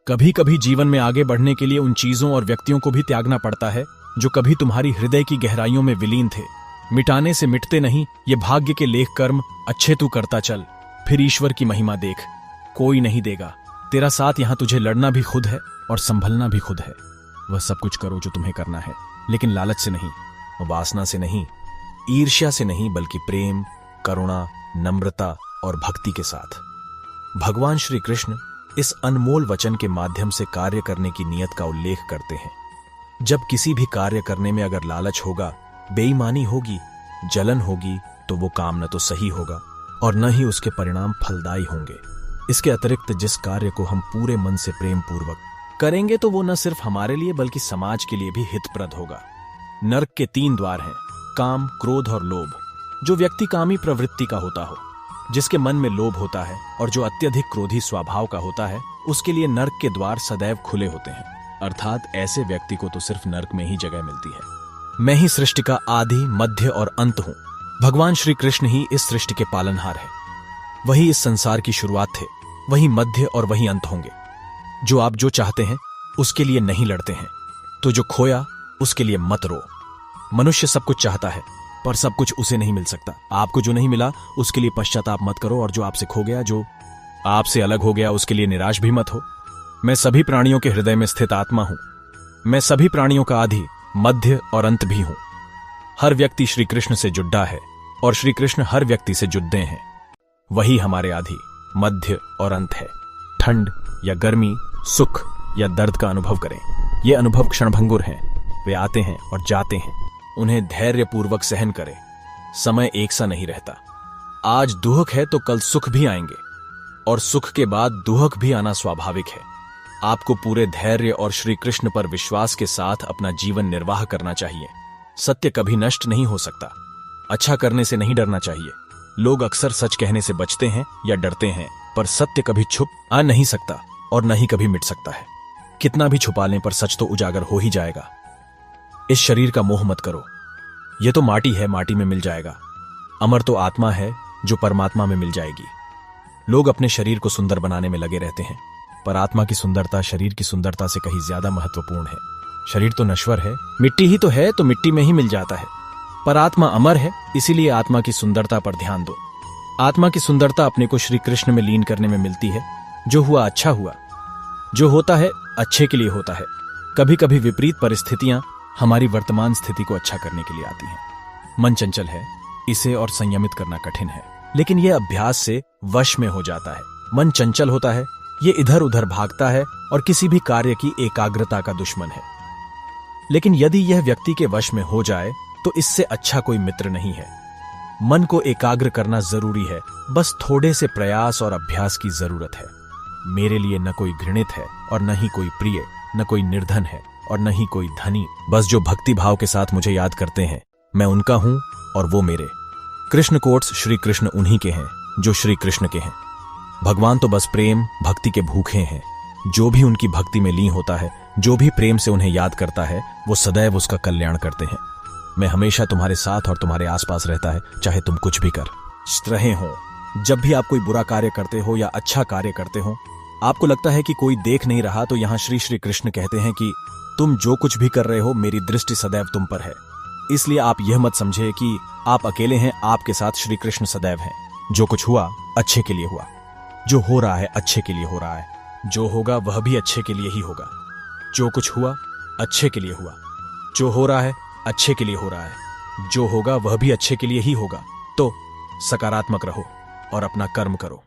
कभी कभी जीवन में आगे बढ़ने के लिए उन चीजों और व्यक्तियों को भी त्यागना पड़ता है जो कभी तुम्हारी हृदय की गहराइयों में विलीन थे। मिटाने से मिटते नहीं ये भाग्य के लेख कर्म, अच्छे तू करता चल, फिर ईश्वर की महिमा देख। कोई नहीं देगा तेरा साथ, यहां तुझे लड़ना भी खुद है और संभलना भी खुद है। वह सब कुछ करो जो तुम्हें करना है, लेकिन लालच से नहीं, वासना से नहीं, ईर्ष्या से नहीं, बल्कि प्रेम, करुणा, नम्रता और भक्ति के साथ। भगवान श्री कृष्ण इस अनमोल वचन के माध्यम से कार्य करने की नीयत का उल्लेख करते हैं। जब किसी भी कार्य करने में अगर लालच होगा, बेईमानी होगी, जलन होगी, तो वो काम न तो सही होगा और न ही उसके परिणाम फलदायी होंगे। इसके अतिरिक्त जिस कार्य को हम पूरे मन से प्रेम पूर्वक करेंगे तो वो न सिर्फ हमारे लिए बल्कि समाज के लिए भी हितप्रद होगा। नरक के 3 द्वार हैं, काम, क्रोध और लोभ। जो व्यक्ति कामी प्रवृत्ति का होता हो, जिसके मन में लोभ होता है और जो अत्यधिक क्रोधी स्वभाव का होता है, उसके लिए नरक के द्वार सदैव खुले होते हैं। अर्थात ऐसे व्यक्ति को तो सिर्फ नरक में ही जगह मिलती है। मैं ही सृष्टि का आदि, मध्य और अंत हूं। भगवान श्री कृष्ण ही इस सृष्टि के पालनहार है। वही इस संसार की शुरुआत थे, वही मध्य और वही अंत होंगे। जो आप जो चाहते हैं उसके लिए नहीं लड़ते हैं, तो जो खोया उसके लिए मत रो। मनुष्य सब कुछ चाहता है पर सब कुछ उसे नहीं मिल सकता। आपको जो नहीं मिला उसके लिए पश्चाताप मत करो, और जो आपसे खो गया, जो आपसे अलग हो गया, उसके लिए निराश भी मत हो। मैं सभी प्राणियों के हृदय में स्थित आत्मा हूं। मैं सभी प्राणियों का आदि, मध्य और अंत भी हूं। हर व्यक्ति श्री कृष्ण से जुड़ा है और श्री कृष्ण हर व्यक्ति से जुड़े हैं। वही हमारे आदि, मध्य और अंत है। ठंड या गर्मी, सुख या दर्द का अनुभव करें। ये अनुभव क्षणभंगुर हैं, वे आते हैं और जाते हैं। उन्हें धैर्य पूर्वक सहन करें। समय एक सा नहीं रहता। आज दुख है तो कल सुख भी आएंगे, और सुख के बाद दुख भी आना स्वाभाविक है। आपको पूरे धैर्य और श्री कृष्ण पर विश्वास के साथ अपना जीवन निर्वाह करना चाहिए। सत्य कभी नष्ट नहीं हो सकता। अच्छा करने से नहीं डरना चाहिए। लोग अक्सर सच कहने से बचते हैं या डरते हैं, पर सत्य कभी छुप आ नहीं सकता और न ही कभी मिट सकता है। कितना भी छुपा लें पर सच तो उजागर हो ही जाएगा। इस शरीर का मोह मत करो। यह तो माटी है, माटी में मिल जाएगा। अमर तो आत्मा है जो परमात्मा में मिल जाएगी। लोग अपने शरीर को सुंदर बनाने में लगे रहते हैं, पर आत्मा की सुंदरता शरीर की सुंदरता से कहीं ज्यादा महत्वपूर्ण है। शरीर तो नश्वर है, मिट्टी ही तो है, तो मिट्टी में ही मिल जाता है, पर आत्मा अमर है। इसीलिए आत्मा की सुंदरता पर ध्यान दो। आत्मा की सुंदरता अपने को श्री कृष्ण में लीन करने में मिलती है। जो हुआ अच्छा हुआ, जो होता है अच्छे के लिए होता है। कभी कभी विपरीत परिस्थितियां हमारी वर्तमान स्थिति को अच्छा करने के लिए आती हैं। मन चंचल है, इसे और संयमित करना कठिन है, लेकिन यह अभ्यास से वश में हो जाता है। मन चंचल होता है, ये इधर उधर भागता है और किसी भी कार्य की एकाग्रता का दुश्मन है। लेकिन यदि यह व्यक्ति के वश में हो जाए तो इससे अच्छा कोई मित्र नहीं है। मन को एकाग्र करना जरूरी है, बस थोड़े से प्रयास और अभ्यास की जरूरत है। मेरे लिए न कोई घृणित है और न ही कोई प्रिय, न कोई निर्धन है और न ही कोई धनी। बस जो भक्ति भाव के साथ मुझे याद करते हैं, मैं उनका हूं और वो मेरे। कृष्ण कोट्स श्री कृष्ण उन्हीं के हैं जो श्री कृष्ण के हैं। भगवान तो बस प्रेम भक्ति के भूखे हैं। जो भी उनकी भक्ति में लीन होता है, जो भी प्रेम से उन्हें याद करता है, वो सदैव उसका कल्याण करते हैं। मैं हमेशा तुम्हारे साथ और तुम्हारे आसपास रहता है, चाहे तुम कुछ भी कर रहे हो। जब भी आप कोई बुरा कार्य करते हो या अच्छा कार्य करते हो, आपको लगता है कि कोई देख नहीं रहा, तो यहाँ श्री श्री कृष्ण कहते हैं कि तुम जो कुछ भी कर रहे हो, मेरी दृष्टि सदैव तुम पर है। इसलिए आप यह मत समझे कि आप अकेले हैं, आपके साथ श्री कृष्ण सदैव हैं। जो कुछ हुआ अच्छे के लिए हुआ, जो हो रहा है अच्छे के लिए हो रहा है, जो होगा वह भी अच्छे के लिए ही होगा। जो कुछ हुआ अच्छे के लिए हुआ, जो हो रहा है अच्छे के लिए हो रहा है, जो होगा वह भी अच्छे के लिए ही होगा। तो सकारात्मक रहो और अपना कर्म करो।